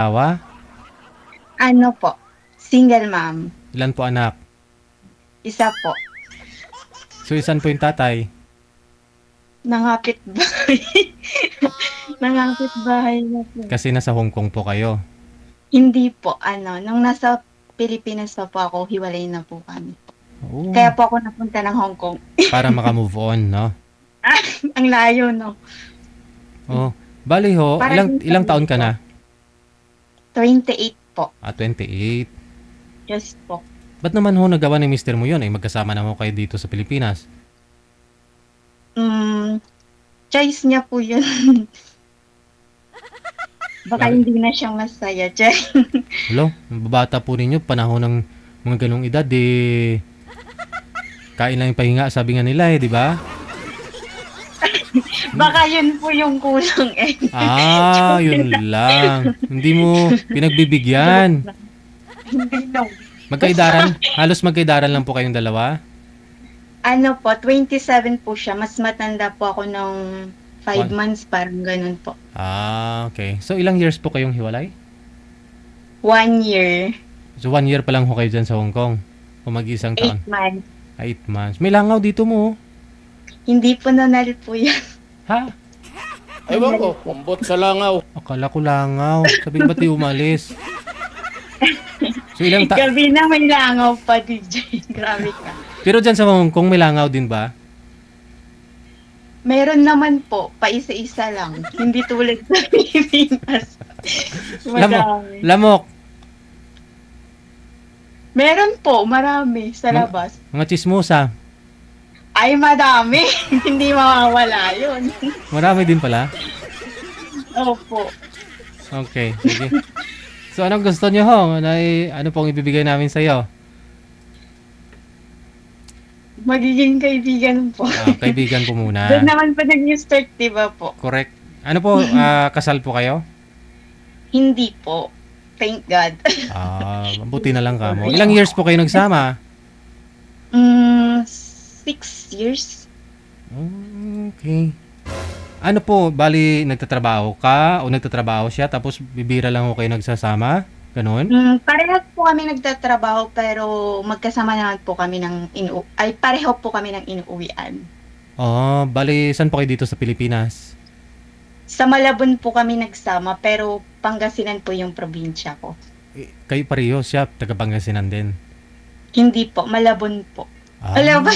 Awa? Ano po, single mom. Ilan po anak? Isa po. So, isan po yung tatay? Nangapit bahay. Nangapit bahay na po. Kasi nasa Hong Kong po kayo. Hindi po, nung nasa Pilipinas pa po ako, hiwalay na po kami. Oo. Kaya po ako napunta ng Hong Kong. Para maka-move on, no? Ang layo, no? Oh. Bali ho, Para ilang taon ka na? 28 po. 28. Yes po. Ba't naman ho nagawa ni mister mo yun? Eh, magkasama na ho kayo dito sa Pilipinas. Choice niya po yun. Baka Bakit? hindi na siya masaya, Chay. Hello, babata po ninyo, panahon ng mga ganong edad, kain lang yung pahinga, sabi nga nila di ba? Baka yun po yung kulang eh. Yun lang. Hindi mo pinagbibigyan. Hindi no. Magkaidaran, halos magkaidaran lang po kayong dalawa. Ano po, 27 po siya. Mas matanda po ako ng 5 One. months, parang ganun po. Okay. So, ilang years po kayong hiwalay? 1 year, So, 1 year pa lang ho kayo dyan sa Hong Kong. O mag-isang 8 taon. months. 8 months. May langaw dito mo. Hindi po nanal po yan. Ha? Ewan ko, kumbot sa langaw. Akala ko langaw. Sabi ba't di umalis? So, ilang Gabi na may langaw pa, DJ. Grabe ka. Pero dyan sa Hong Kong, may langaw din ba? Meron naman po, paisa-isa lang. Hindi tulad sa Pilipinas. Madami. Lamok. Meron po, marami sa labas. Mga chismosa. Ay, madami. Hindi mawawala yun. Marami din pala. Opo. Okay, sige. So, anong gusto nyo ho? Ano pong ibibigay namin sa'yo? Magiging kaibigan po. Kaibigan po muna. Doon naman pa nag-start, diba po? Correct. Ano po, kasal po kayo? Hindi po. Thank God. Mabuti na lang kamo. Ilang years po kayo nagsama? 6 years. Okay. Ano po, bali nagtatrabaho ka o nagtatrabaho siya tapos bibira lang ho kayo nagsasama? Ganon? Parehas po kami nagtatrabaho pero magkasama naman po kami pareho po kami ng inuuwian. Bali saan po kayo dito sa Pilipinas? Sa Malabon po kami nagsama pero Pangasinan po yung probinsya ko. Kayo pareho siya, taga Pangasinan din. Hindi po, Malabon po. Alam ba?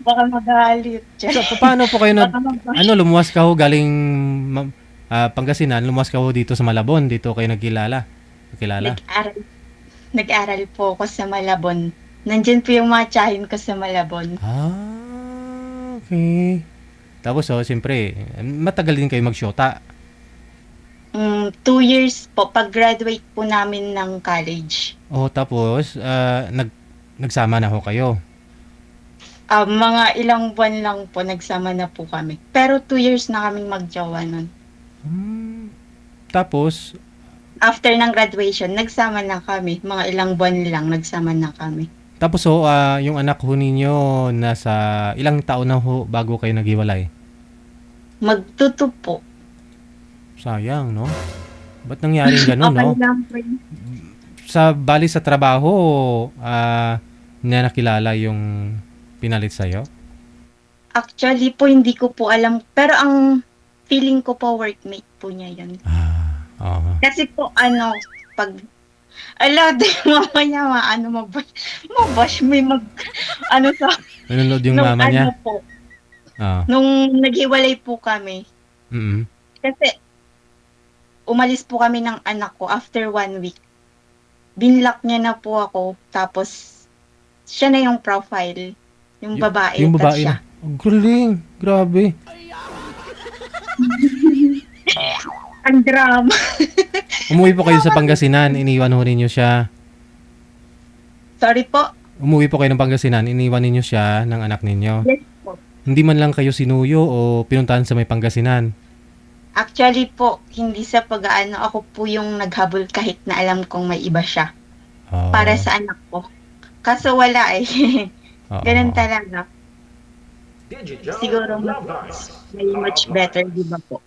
Baka magalit. So, paano po kayo lumuwas ka ho galing Pangasinan, lumuwas ka ho dito sa Malabon, dito kayo nagkilala? Nag-aral po ako sa Malabon. Nandyan po yung mga tiyahin ko sa Malabon. Okay. Tapos siyempre, matagal din kayo magsyota. 2 years po, pag-graduate po namin ng college. Tapos, nagsama na ho kayo. Mga ilang buwan lang po, nagsama na po kami. Pero 2 years na kaming magjowa nun. Tapos, After ng graduation, nagsama na kami. Mga ilang buwan lang, nagsama na kami. Tapos yung anak ho ninyo, nasa ilang taon na ho bago kayo naghiwalay? Magtuto po. Sayang, no? Ba't nangyaring gano'n, no? Okay lang po yun. Bali sa trabaho, na nakilala yung pinalit sa'yo? Actually po, hindi ko po alam. Pero ang feeling ko po, workmate po niya yun. Kasi po, pag di mamaya mabash may sa Nanonood yung mama niya? po, nung naghiwalay po kami, kasi umalis po kami ng anak ko after 1 week. Binlock niya na po ako, tapos siya na yung profile, yung babae. Yung babae siya. na. Ang galing, grabe. Ang drama. Umuwi po kayo sa Pangasinan, iniwan ho ninyo siya. Sorry po. Umuwi po kayo ng Pangasinan, iniwan ninyo siya ng anak ninyo. Yes po. Hindi man lang kayo sinuyo o pinuntahan sa may Pangasinan? Actually po, hindi sa pag-aano, ako po yung naghabol kahit na alam kong may iba siya. Para sa anak ko. Kaso wala eh. Ganun talaga. Siguro may much better, di ba po?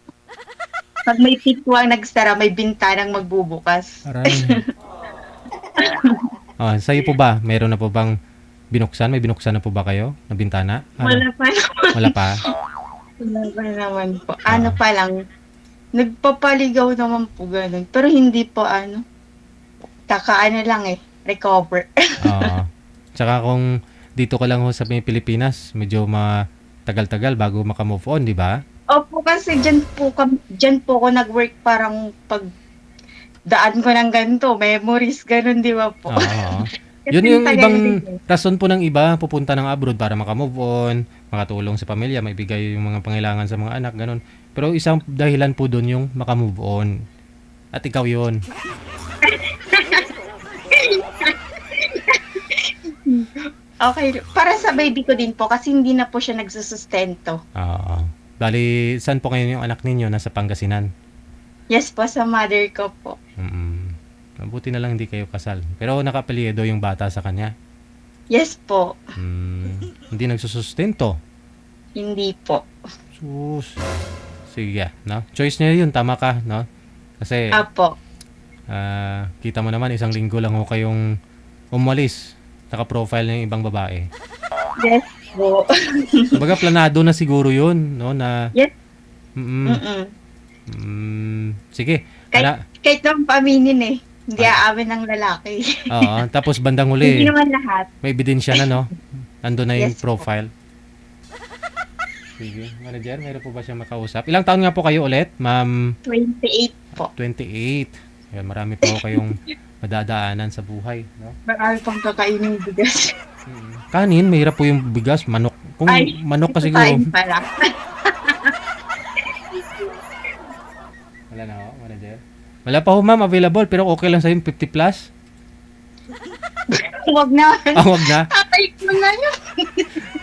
Pag may pitwang nagsara, may bintanang magbubukas. Aray. Sa'yo po ba? Meron na po bang binuksan? May binuksan na po ba kayo na bintana? Wala pa naman. Wala pa? Wala pa naman po. Ano pa lang, nagpapaligaw naman po ganun. Pero hindi po lang recover. Oo. Tsaka kung dito ka lang ho sa Pilipinas, medyo matagal-tagal bago makamove on, di ba? Opo, kasi dyan po ako nag-work parang pag daan ko ng ganito, memories, ganun, di ba po? Oo. Kasi Yun yung tagal ibang din eh. rason po ng iba pupunta ng abroad para makamove on, makatulong sa pamilya, maibigay yung mga pangailangan sa mga anak, ganun. Pero isang dahilan po doon yung makamove on. At ikaw yun. Okay, para sa baby ko din po kasi hindi na po siya nagsusustento. Oo. Bali, saan po ngayon yung anak ninyo? Nasa Pangasinan. Yes po, sa mother ko po. Mabuti na lang hindi kayo kasal. Pero nakapelyedo yung bata sa kanya. Yes po, Hindi nagsusustento. hindi po. Sus. Sige, no? Choice niya yun, tama ka, no? Kasi, Apo. kita mo naman, isang linggo lang ho kayong umalis. Naka-profile ng ibang babae. Yes po. Kumbaga, planado na siguro yun, no? Na, Yes. mm, sige. Kahit naman paaminin eh. Hindi aamin ng lalaki. Oo, tapos bandang Hindi huli, naman lahat. may ebidensya na, no? Nandun na yung Yes po. profile. Sige. Manager, mayroon po ba siya makausap? Ilang taon nga po kayo ulit, ma'am? 28 po. 28. Ayan, marami po kayong madadaanan sa buhay, no? Marami pang kakainin bigas. Kanin, mahirap po yung bigas, manok. Kung manok ka siguro. Kain pala. Wala na ho, manager. Wala pa ho, ma'am, available, pero okay lang sa'yo, 50 plus? Huwag na. Wag na. Tatay ko na yun.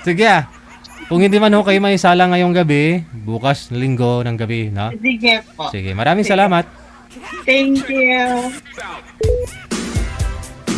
Sige Kung hindi man ho kayo may sala ngayong gabi, bukas na linggo ng gabi, no? Sige po. Sige, maraming salamat. Thank you.